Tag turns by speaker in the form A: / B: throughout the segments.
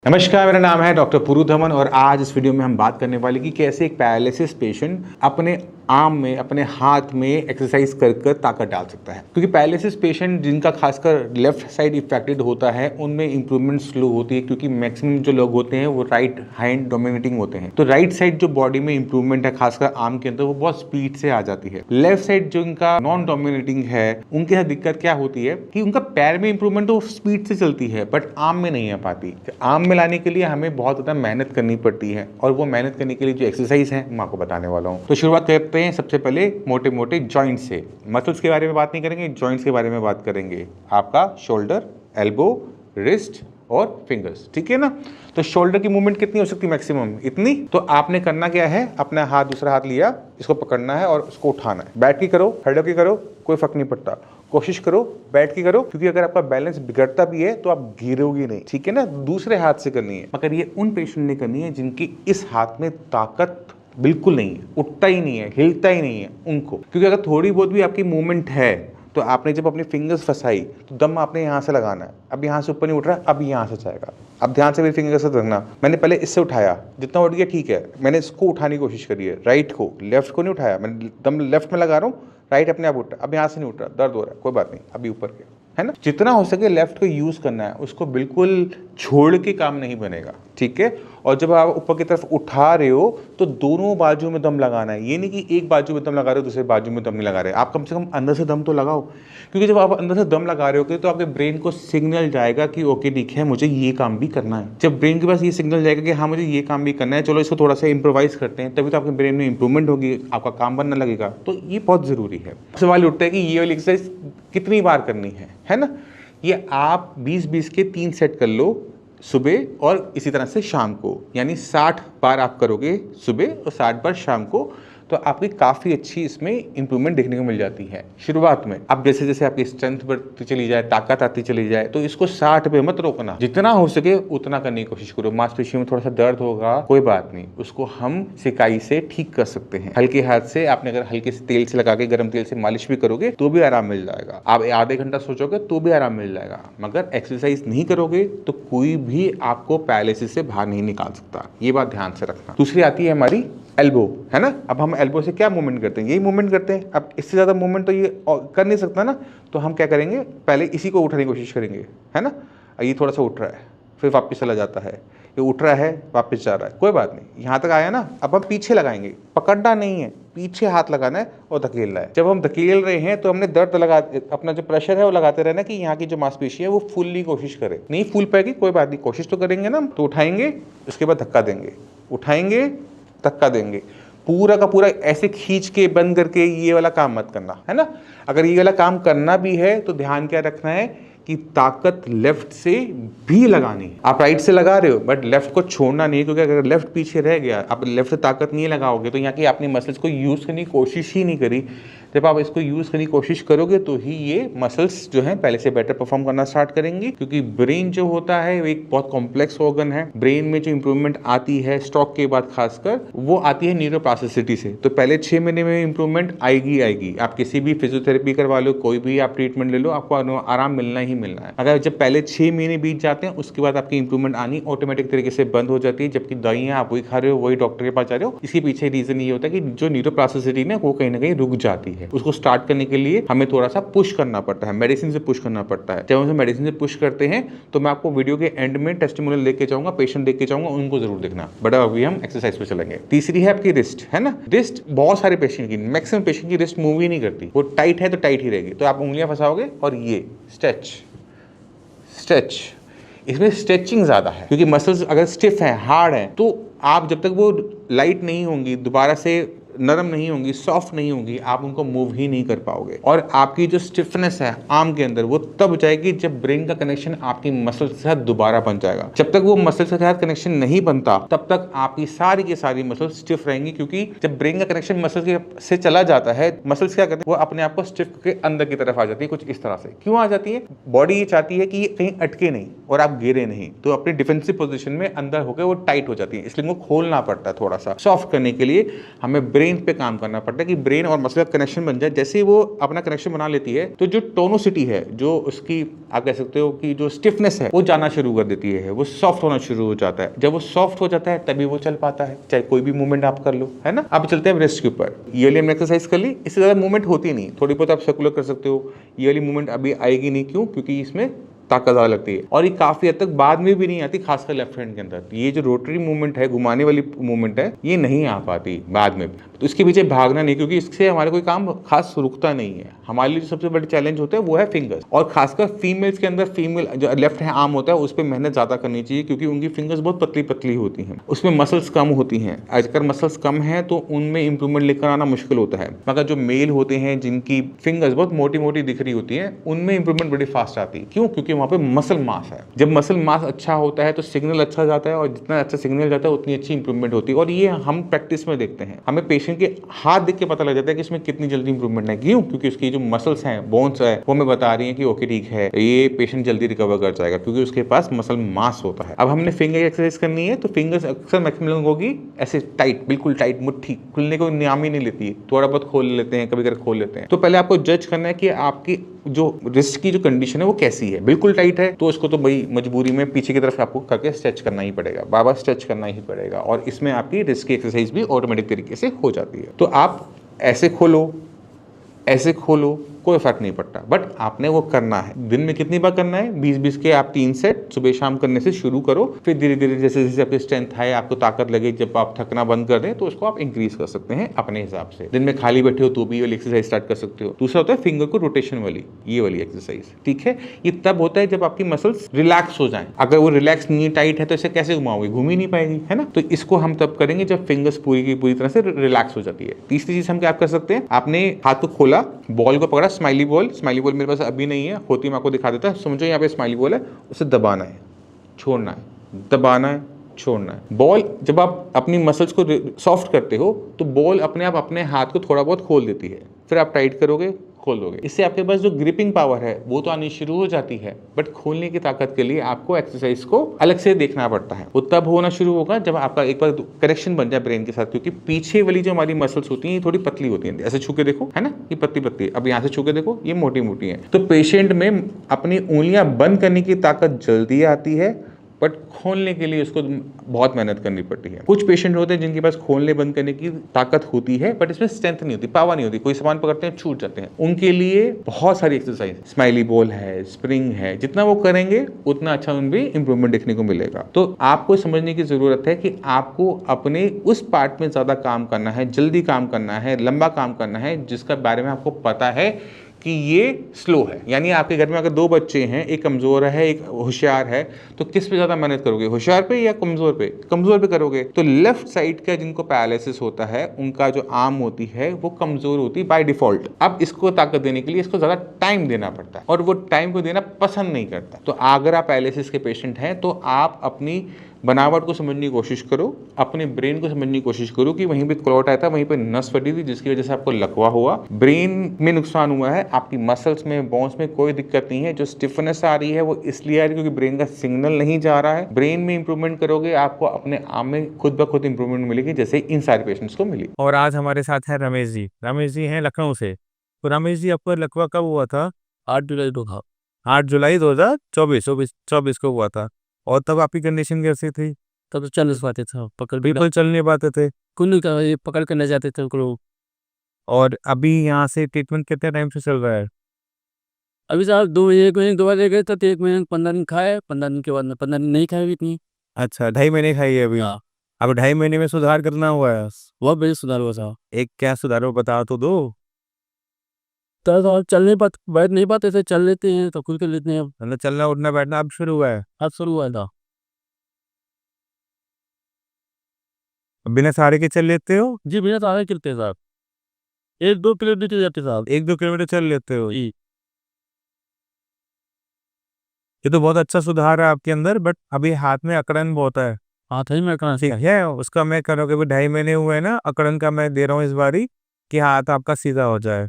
A: नमस्कार, मेरा नाम है डॉक्टर पुरुधमन और आज इस वीडियो में हम बात करने वाले कि कैसे एक पैरालिसिस पेशेंट अपने आर्म में, अपने हाथ में एक्सरसाइज कर कर ताकत डाल सकता है। क्योंकि पैरालिसिस पेशेंट जिनका खासकर लेफ्ट साइड इफेक्टेड होता है उनमें इंप्रूवमेंट स्लो होती है, क्योंकि मैक्सिमम जो लोग होते हैं वो राइट हैंड डोमिनेटिंग होते हैं। तो राइट साइड जो बॉडी में इंप्रूवमेंट है खासकर आर्म के अंदर, वो बहुत स्पीड से आ जाती है। लेफ्ट साइड जो इनका नॉन डोमिनेटिंग है उनके साथ दिक्कत क्या होती है कि उनका पैर में इंप्रूवमेंट तो स्पीड से चलती है बट आर्म में नहीं आ पाती। आर्म में लाने के लिए हमें बहुत ज़्यादा मेहनत करनी पड़ती है और वो मेहनत करने के लिए जो एक्सरसाइज है मैं आपको बताने वाला हूँ। तो शुरुआत करते हैं सबसे पहले मोटे मोटे जॉइंट से। मसल्स के बारे में बात नहीं करेंगे, जॉइंट्स के बारे में बात करेंगे। आपका शोल्डर, एल्बो, रिस्ट और फिंगर्स, ठीक है ना। तो शोल्डर की मूवमेंट कितनी हो सकती है? मैक्सिमम इतनी। तो आपने करना क्या है, अपना हाथ दूसरा हाथ लिया, इसको पकड़ना है और उसको उठाना है। बैठ के करो, खड़े होकर करो, कोई फर्क नहीं पड़ता। कोशिश करो बैठ के करो, क्योंकि अगर आपका बैलेंस बिगड़ता भी है तो आप गिरोगे नहीं, ठीक है ना। दूसरे हाथ से करनी है, मगर ये उन पेशेंट ने करनी है जिनकी इस हाथ में ताकत बिल्कुल नहीं है, उठता ही नहीं है, हिलता ही नहीं है उनको। क्योंकि अगर थोड़ी बहुत भी आपकी मूवमेंट है तो आपने जब अपनी फिंगर्स फंसाई तो दम आपने यहाँ से लगाना है। अब यहाँ से ऊपर नहीं उठ रहा, अब यहाँ से जाएगा। अब ध्यान से मेरी फिंगर से रखना। मैंने पहले इससे उठाया, जितना उठ गया ठीक है, मैंने इसको उठाने की कोशिश करी है, राइट को, लेफ्ट को नहीं उठाया। मैंने दम लेफ्ट में लगा रहा हूँ, राइट अपने आप उठ रहा। अब यहाँ से नहीं उठ रहा, दर्द हो रहा है, कोई बात नहीं, अभी ऊपर के, है ना। जितना हो सके लेफ्ट को यूज़ करना है, उसको बिल्कुल छोड़ के काम नहीं बनेगा, ठीक है। और जब आप ऊपर की तरफ उठा रहे हो तो दोनों बाजू में दम लगाना है। ये नहीं कि एक बाजू में दम लगा रहे हो दूसरे बाजू में दम नहीं लगा रहे। आप कम से कम अंदर से दम तो लगाओ, क्योंकि जब आप अंदर से दम लगा रहे हो तो आपके ब्रेन को सिग्नल जाएगा कि ओके ठीक है, मुझे ये काम भी करना है। जब ब्रेन के पास ये सिग्नल जाएगा कि हाँ मुझे ये काम भी करना है, चलो इसको थोड़ा सा इम्प्रोवाइज करते हैं, तभी तो आपके ब्रेन में इंप्रूवमेंट होगी, आपका काम बनने लगेगा। तो ये बहुत ज़रूरी है। सवाल उठता है कि ये वाली एक्सरसाइज कितनी बार करनी है ना। ये आप 20-20 के 3 सेट कर लो सुबह और इसी तरह से शाम को, यानी 60 बार आप करोगे सुबह और 60 बार शाम को, तो आपकी काफ़ी अच्छी इसमें इंप्रूवमेंट देखने को मिल जाती है शुरुआत में। अब जैसे जैसे आपकी स्ट्रेंथ बढ़ती चली जाए, ताकत आती चली जाए, तो इसको 60 पे मत रोकना, जितना हो सके उतना करने की कोशिश करो। मांसपेशियों में थोड़ा सा दर्द होगा, कोई बात नहीं, उसको हम सिकाई से ठीक कर सकते हैं। हल्के हाथ से आपने अगर हल्के से तेल से लगा के, गर्म तेल से मालिश भी करोगे तो भी आराम मिल जाएगा। आप आधे घंटा सोचोगे तो भी आराम मिल जाएगा, मगर एक्सरसाइज नहीं करोगे तो कोई भी आपको पैरालिसिस से बाहर नहीं निकाल सकता। ये बात ध्यान से रखना। दूसरी आती है हमारी एल्बो, है ना। अब हम एल्बो से क्या मूवमेंट करते हैं? यही मूवमेंट करते हैं। अब इससे ज़्यादा मूवमेंट तो ये कर नहीं सकता ना, तो हम क्या करेंगे, पहले इसी को उठाने की कोशिश करेंगे, है ना। ये थोड़ा सा उठ रहा है, फिर वापस चला जाता है, ये उठ रहा है, वापस जा रहा है, कोई बात नहीं, यहाँ तक आया ना। अब हम पीछे लगाएंगे, पकड़ना नहीं है, पीछे हाथ लगाना है और धकेलना है। जब हम धकेल रहे हैं तो हमने दर्द लगा, अपना जो प्रेशर है वो लगाते रहना कि यहाँ की जो मांसपेशी है वो फुल्ली कोशिश करे। नहीं फूल पाएगी, कोई बात नहीं, कोशिश तो करेंगे ना। तो उठाएंगे, उसके बाद धक्का देंगे, उठाएंगे, धक्का देंगे, पूरा का पूरा ऐसे खींच के बंद करके ये वाला काम मत करना, है ना। अगर ये वाला काम करना भी है तो ध्यान क्या रखना है कि ताकत लेफ्ट से भी लगानी है। आप राइट से लगा रहे हो बट लेफ्ट को छोड़ना नहीं, क्योंकि अगर लेफ्ट पीछे रह गया, आप लेफ्ट से ताकत नहीं लगाओगे तो यहाँ की आपने मसल्स को यूज़ करने की कोशिश ही नहीं करी। जब आप इसको यूज़ करने की कोशिश करोगे तो ही ये मसल्स जो हैं पहले से बेटर परफॉर्म करना स्टार्ट करेंगी। क्योंकि ब्रेन जो होता है वो एक बहुत कॉम्प्लेक्स ऑर्गन है। ब्रेन में जो इंप्रूवमेंट आती है स्ट्रोक के बाद खासकर, वो आती है न्यूरोप्लास्टिसिटी से। तो पहले 6 महीने में इंप्रूवमेंट आएगी। आप किसी भी फिजियोथेरेपी करवा लो, कोई भी आप ट्रीटमेंट ले लो, आपको आराम मिलना ही मिलना है। अगर जब पहले 6 महीने बीत जाते हैं उसके बाद आपकी इंप्रूवमेंट आनी ऑटोमेटिक तरीके से बंद हो जाती है। जबकि दवाइयाँ आप वही खा रहे हो, वही डॉक्टर के पास जा रहे हो। इसके पीछे रीजन ये होता है कि जो न्यूरोप्लास्टिसिटी ना वो कहीं ना कहीं रुक जाती है। उसको स्टार्ट करने के लिए हमें थोड़ा सा पुश करना पड़ता है, मेडिसिन से पुश करना पड़ता है। जब हम मेडिसिन से पुश करते हैं तो मैं आपको वीडियो के एंड में टेस्टिमोनियल लेके जाऊंगा, पेशेंट देख के जाऊंगा, उनको जरूर देखना। बट अभी हम एक्सरसाइज पे चलेंगे। तीसरी है आपकी रिस्ट, है ना। रिस्ट बहुत सारे पेशेंट की, मैक्सिमम पेशेंट की रिस्ट मूव ही नहीं करती, वो टाइट है तो टाइट ही रहेगी। तो आप उंगलियां फंसाओगे और ये स्ट्रेच, इसमें स्ट्रेचिंग ज़्यादा है, क्योंकि मसल्स अगर स्टिफ है, हार्ड है, तो आप जब तक वो लाइट नहीं होंगी, दोबारा से नरम नहीं होंगी, सॉफ्ट नहीं होंगी, आप उनको मूव ही नहीं कर पाओगे। और आपकी जो स्टिफनेस है आर्म के अंदर वो तब जाएगी जब ब्रेन का कनेक्शन आपकी मसल के साथ दोबारा बन जाएगा। जब तक वो मसल के साथ कनेक्शन नहीं बनता तब तक आपकी सारी की सारी मसल स्टिफ रहेंगी, क्योंकि जब ब्रेन का कनेक्शन मसल से चला जाता है, मसल्स क्या करते हैं, वो अपने आप को स्टिफ के अंदर की तरफ आ जाती है। कुछ इस तरह से क्यों आ जाती है? बॉडी ये चाहती है कि ये कहीं अटके नहीं और आप गिरे नहीं, तो अपनी डिफेंसिव पोजिशन में अंदर होकर वो टाइट हो जाती है, इसलिए वो खोलना पड़ता है। थोड़ा सा सॉफ्ट करने के लिए हमें ब्रेन ब्रेन पे काम करना पड़ता है कि ब्रेन और मसल का कनेक्शन बन जाए। जैसे ही वो अपना कनेक्शन बना लेती है तो जो टोनोसिटी है, जो उसकी आप कह सकते हो कि जो स्टिफनेस है वो जाना शुरू कर देती है, वो सॉफ्ट होना शुरू हो जाता है। जब वो सॉफ्ट हो जाता है तभी वो चल पाता है, चाहे कोई भी मूवमेंट आप कर लो, है ना। अब चलते हैं ब्रेस्ट के ऊपर। ये वाली हमने एक्सरसाइज कर ली, इससे ज़्यादा मूवमेंट होती नहीं, थोड़ी बहुत आप सर्कुलर कर सकते हो। ये वाली मूवमेंट अभी आएगी नहीं, क्यों? क्योंकि इसमें ताकत ज़्यादा लगती है और ये काफ़ी हद तक बाद में भी नहीं आती, खासकर लेफ्ट हैंड के अंदर। ये जो रोटरी मूवमेंट है, घुमाने वाली मूवमेंट है, ये नहीं आ पाती बाद में। तो इसके पीछे भागना नहीं, क्योंकि इससे हमारे कोई काम खास रुकता नहीं है। हमारे लिए जो सबसे बड़ी चैलेंज होता है वो है फिंगर्स, और खासकर फीमेल्स के अंदर फीमेल जो लेफ्ट हैंड आर्म होता है उस पर मेहनत ज़्यादा करनी चाहिए, क्योंकि उनकी फिंगर्स बहुत पतली पतली होती हैं, उसमें मसल्स कम होती हैं। अगर मसल्स कम हैं तो उनमें इंप्रूवमेंट लेकर आना मुश्किल होता है। मगर जो मेल होते हैं जिनकी फिंगर्स बहुत मोटी मोटी दिख रही होती हैं, उनमें इंप्रूवमेंट बड़ी फास्ट आती है। क्यों? क्योंकि वहाँ पे मसल मास है। जब मसल मास अच्छा होता है तो सिग्नल अच्छा जाता है, और जितना अच्छा सिग्नल जाता है उतनी अच्छी इंप्रूवमेंट होती है। और ये हम प्रैक्टिस में देखते हैं, हमें पेशेंट के हाथ देख के पता लग जाता है कि इसमें कितनी जल्दी इंप्रूवमेंट है। क्यों? क्योंकि उसकी जो मसल्स हैं, बोन्स है, वो हमें बता रही हैं कि ओके ठीक है, ये पेशेंट जल्दी रिकवर कर जाएगा, क्योंकि उसके पास मसल मास होता है। अब हमने फिंगर एक्सरसाइज करनी है, तो फिंगर्स अक्सर मैक्सिमम होगी ऐसे टाइट, बिल्कुल टाइट, मुट्ठी खुलने को नाम ही नहीं लेती, थोड़ा बहुत खोल लेते हैं, कभी कभी खोल लेते हैं। तो पहले आपको जज करना है कि आपकी जो रिस्ट की जो कंडीशन है वो कैसी है। बिल्कुल टाइट है तो उसको तो भाई मजबूरी में पीछे की तरफ आपको करके स्ट्रेच करना ही पड़ेगा, बार बार स्ट्रेच करना ही पड़ेगा, और इसमें आपकी रिस्ट की एक्सरसाइज भी ऑटोमेटिक तरीके से हो जाती है। तो आप ऐसे खोलो, ऐसे खोलो, कोई फर्क नहीं पड़ता, बट आपने वो करना है। दिन में कितनी बार करना है? 20-20 के आप 3 सेट सुबह शाम करने से शुरू करो, फिर धीरे धीरे जैसे जैसे आपकी स्ट्रेंथ है, आपको ताकत लगे, जब आप थकना बंद कर दें तो उसको आप इंक्रीज कर सकते हैं अपने हिसाब से। दिन में खाली बैठे हो तो भी वाली एक्सरसाइज स्टार्ट कर सकते हो। दूसरा होता है फिंगर को रोटेशन वाली, ये वाली एक्सरसाइज, ठीक है। ये तब होता है जब आपकी मसल्स रिलैक्स हो जाए। अगर वो रिलैक्स नहीं, टाइट है, तो इसे कैसे घुमाओगे? घूम ही नहीं पाएगी, है ना। तो इसको हम तब करेंगे जब फिंगर्स पूरी की पूरी तरह से रिलैक्स हो जाती है। तीसरी चीज हम क्या कर सकते हैं, आपने हाथ को खोला, बॉल को पकड़ा, स्माइली बॉल। स्माइली बॉल मेरे पास अभी नहीं है, होती मैं आपको दिखा देता। समझो यहाँ पे स्माइली बॉल है, उसे दबाना है, छोड़ना है, दबाना है, छोड़ना है। बॉल जब आप अपनी मसल्स को सॉफ्ट करते हो तो बॉल अपने आप अपने हाथ को थोड़ा बहुत खोल देती है, फिर आप टाइट करोगे, खोल दोगे। इससे आपके पास जो ग्रिपिंग पावर है वो तो आनी शुरू हो जाती है, बट खोलने की ताकत के लिए आपको एक्सरसाइज को अलग से देखना पड़ता है। वो तब होना शुरू होगा जब आपका एक बार कनेक्शन बन जाए ब्रेन के साथ, क्योंकि पीछे वाली जो हमारी मसल्स होती हैं ये थोड़ी पतली होती हैं। ऐसे छू के देखो, है ना, ये पतली पतली। अब यहाँ से छू के देखो, ये मोटी मोटी है। तो पेशेंट में अपनी उंगलियां बंद करने की ताकत जल्दी आती है, बट खोलने के लिए उसको बहुत मेहनत करनी पड़ती है। कुछ पेशेंट होते हैं जिनके पास खोलने बंद करने की ताकत होती है, बट इसमें स्ट्रेंथ नहीं होती, पावर नहीं होती। कोई सामान पकड़ते हैं, छूट जाते हैं। उनके लिए बहुत सारी एक्सरसाइज, स्माइली बॉल है, स्प्रिंग है, जितना वो करेंगे उतना अच्छा उनमें इंप्रूवमेंट देखने को मिलेगा। तो आपको समझने की जरूरत है कि आपको अपने उस पार्ट में ज्यादा काम करना है, जल्दी काम करना है, लंबा काम करना है, जिसका बारे में आपको पता है कि ये स्लो है। यानी आपके घर में अगर 2 बच्चे हैं, एक कमजोर है, एक होशियार है, तो किस पे ज्यादा मेहनत करोगे, होशियार पे या कमजोर पे? कमजोर पे करोगे। तो लेफ्ट साइड का जिनको पैरालिसिस होता है, उनका जो आर्म होती है वो कमजोर होती है बाय डिफॉल्ट। अब इसको ताकत देने के लिए इसको ज्यादा टाइम देना पड़ता है, और वो टाइम को देना पसंद नहीं करता। तो अगर आप पैरालिसिस के पेशेंट हैं तो आप अपनी बनावट को समझने की कोशिश करो, अपने ब्रेन को समझने की कोशिश करो कि वहीं पे क्लॉट आया था, वहीं पे नस फटी थी, जिसकी वजह से आपको लकवा हुआ, ब्रेन में नुकसान हुआ है। आपकी मसल्स में, बोन्स में कोई दिक्कत नहीं है। जो स्टिफनेस आ रही है वो इसलिए आ रही है क्योंकि ब्रेन का सिग्नल नहीं जा रहा है। ब्रेन में इंप्रूवमेंट करोगे, आपको अपने आप में खुद ब खुद इंप्रूवमेंट मिलेगी, जैसे इन सारे पेशेंट्स को मिली।
B: और आज हमारे साथ है रमेश जी। रमेश जी हैं लखनऊ से। तो रमेश जी, आपको लकवा कब हुआ था?
C: 8 जुलाई को था।
B: 8 जुलाई 2024 को हुआ था। और तब आपकी कंडीशन कैसी थी?
C: तब तो चल नहीं पाते थे, पकड़
B: बिल्कुल चल नहीं पाते थे।
C: कुल्लू का ये पकड़ कर ले जाते थे लोग।
B: और अभी यहाँ से ट्रीटमेंट कितने टाइम से चल रहा है?
C: अभी साहब 2 महीने 1 महीने 2 बार ले गए थे, तो 1 महीने 15 दिन खाए, 15 दिन के बाद में 15 दिन नहीं खाए इतनी।
B: अच्छा, 2.5 महीने खाई है अभी।
C: हाँ,
B: अब 2.5 महीने में सुधार करना हुआ है।
C: बहुत बड़ी सुधार हुआ साहब।
B: एक क्या सुधार हो, बता तो दो।
C: तो आप चल नहीं पाते, बैठ नहीं पाते थे, चल लेते हैं तो खुद कर लेते हैं अब।
B: मतलब चलना उठना बैठना अब शुरू हुआ है।
C: आज शुरू हुआ था।
B: अब बिना सहारे के चल लेते हो?
C: जी, बिना सहारे चलते हैं साहब, 1-2 किलोमीटर चले जाते साहब।
B: 1-2 किलोमीटर चल लेते हो?
C: जी।
B: ये तो बहुत अच्छा सुधार है आपके अंदर, बट अभी हाथ में अकड़न बहुत है।
C: हाँ, था ही मैं कहाँ
B: ठीक है, उसका मैं करोगे, वो 2.5 महीने हुए हैं ना, अकड़न का मैं दे रहा हूँ इस बारी, कि हाथ आपका सीधा हो जाए।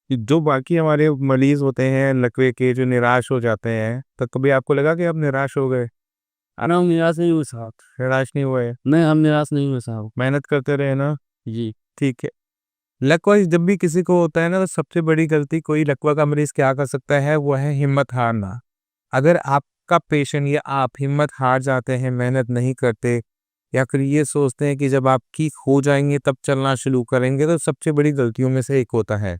B: कि जो बाकी हमारे मरीज़ होते हैं लकवे के, जो निराश हो जाते हैं, तो कभी आपको लगा कि आप निराश हो गए?
C: अरे हम निराश नहीं हुए साहब।
B: निराश नहीं हुए?
C: नहीं, हम निराश नहीं हुए साहब।
B: मेहनत करते रहे ना?
C: जी।
B: ठीक है। लकवा जब भी किसी को होता है ना, तो सबसे बड़ी गलती कोई लकवा का मरीज़ क्या कर सकता है, वो है हिम्मत हारना। अगर आपका पेशेंट या आप हिम्मत हार जाते हैं, मेहनत नहीं करते या फिर ये सोचते हैं कि जब आप ठीक हो जाएँगे तब चलना शुरू करेंगे, तो सबसे बड़ी गलतियों में से एक होता है।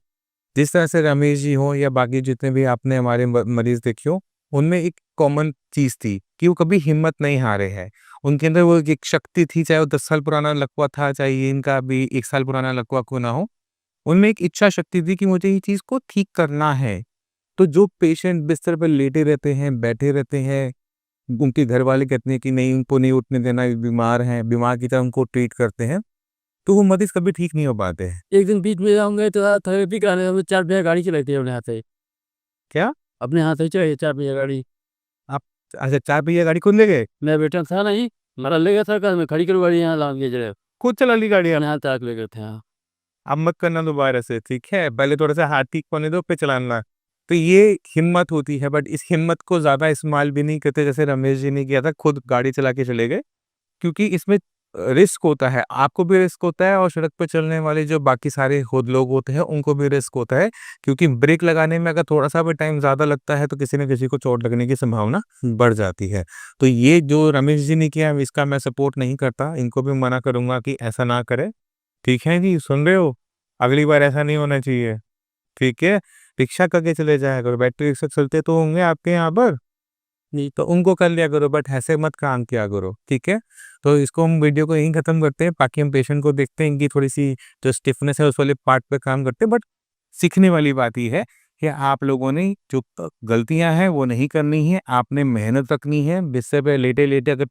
B: जिस तरह से रमेश जी हों या बाकी जितने भी आपने हमारे मरीज़ देखे हों, उनमें एक कॉमन चीज़ थी कि वो कभी हिम्मत नहीं हारे हैं। उनके अंदर वो एक शक्ति थी, चाहे वो 10 साल पुराना लकवा था, चाहे ये इनका अभी 1 साल पुराना लकवा क्यों ना हो। उनमें एक इच्छा शक्ति थी कि मुझे ये चीज़ को ठीक करना है। तो जो पेशेंट बिस्तर पे लेटे रहते हैं, बैठे रहते हैं, उनके घरवाले कहते हैं कि नहीं उनको नहीं उठने देना, ये बीमार हैं, बीमार की तरह उनको ट्रीट करते हैं, तो वो मरीज़ कभी ठीक नहीं हो पाते हैं।
C: एक दिन बीच में जाऊँगे तो थेरेपी कराने हम 4 पहिया गाड़ी चलाई थी अपने हाथ से।
B: क्या?
C: अपने हाथ से चलाई 4 पहिया गाड़ी।
B: आप अच्छा 4 पहिया गाड़ी खुद ले गए?
C: मेरा बेटा था नहीं, हमारा ले गया था, कहा मैं खड़ी करो गाड़ी यहाँ लाऊँगी जरा।
B: खुद चला ली गाड़ी आप?
C: अपने हाथ तक ले गए थे। हाँ।
B: अब मत करना दोबारा से, ठीक है? पहले थोड़ा-सा हाथ ठीक होने दो, फिर चलाना। तो ये हिम्मत होती है, बट इस हिम्मत को ज़्यादा इस्तेमाल भी नहीं करते जैसे रमेश जी ने किया था, खुद गाड़ी चला के चले गए। क्योंकि इसमें रिस्क होता है, आपको भी रिस्क होता है और सड़क पे चलने वाले जो बाकी सारे खुद लोग होते हैं, उनको भी रिस्क होता है। क्योंकि ब्रेक लगाने में अगर थोड़ा-सा भी टाइम ज़्यादा लगता है, तो किसी न किसी को चोट लगने की संभावना बढ़ जाती है। तो ये जो रमेश जी ने किया, इसका मैं सपोर्ट नहीं करता, इनको भी मना करूँगा कि ऐसा ना करें। ठीक है जी, सुन रहे हो? अगली बार ऐसा नहीं होना चाहिए, ठीक है? रिक्शा करके चले जाया करो, बैटरी रिक्शा चलते तो होंगे आपके यहाँ पर, नहीं तो उनको कर लिया करो, बट ऐसे मत काम किया करो, ठीक है? तो इसको हम वीडियो को यहीं खत्म करते हैं, बाकी हम पेशेंट को देखते हैं, इनकी थोड़ी-सी जो स्टिफनेस है उस वाले पार्ट पे काम करते हैं, बट सीखने वाली बात ये है कि आप लोगों ने जो गलतियाँ हैं वो नहीं करनी है, आपने मेहनत रखनी है, बिस्तर पे लेटे-लेटे अगर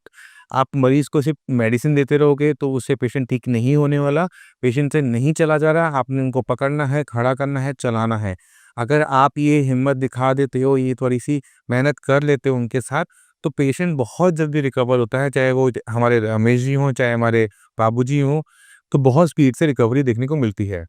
B: आप मरीज़ को सिर्फ मेडिसिन देते रहोगे तो उससे पेशेंट ठीक नहीं होने वाला, पेशेंट से नहीं चला जा रहा, आपने उनको पकड़ना है, खड़ा करना है, चलाना है। अगर आप ये हिम्मत दिखा देते हो, ये थोड़ी-सी मेहनत कर लेते हो उनके साथ, तो पेशेंट बहुत जल्दी रिकवर होता है, चाहे वो हमारे रमेश जी हों, चाहे हमारे बाबूजी हों, तो बहुत स्पीड से रिकवरी देखने को मिलती है।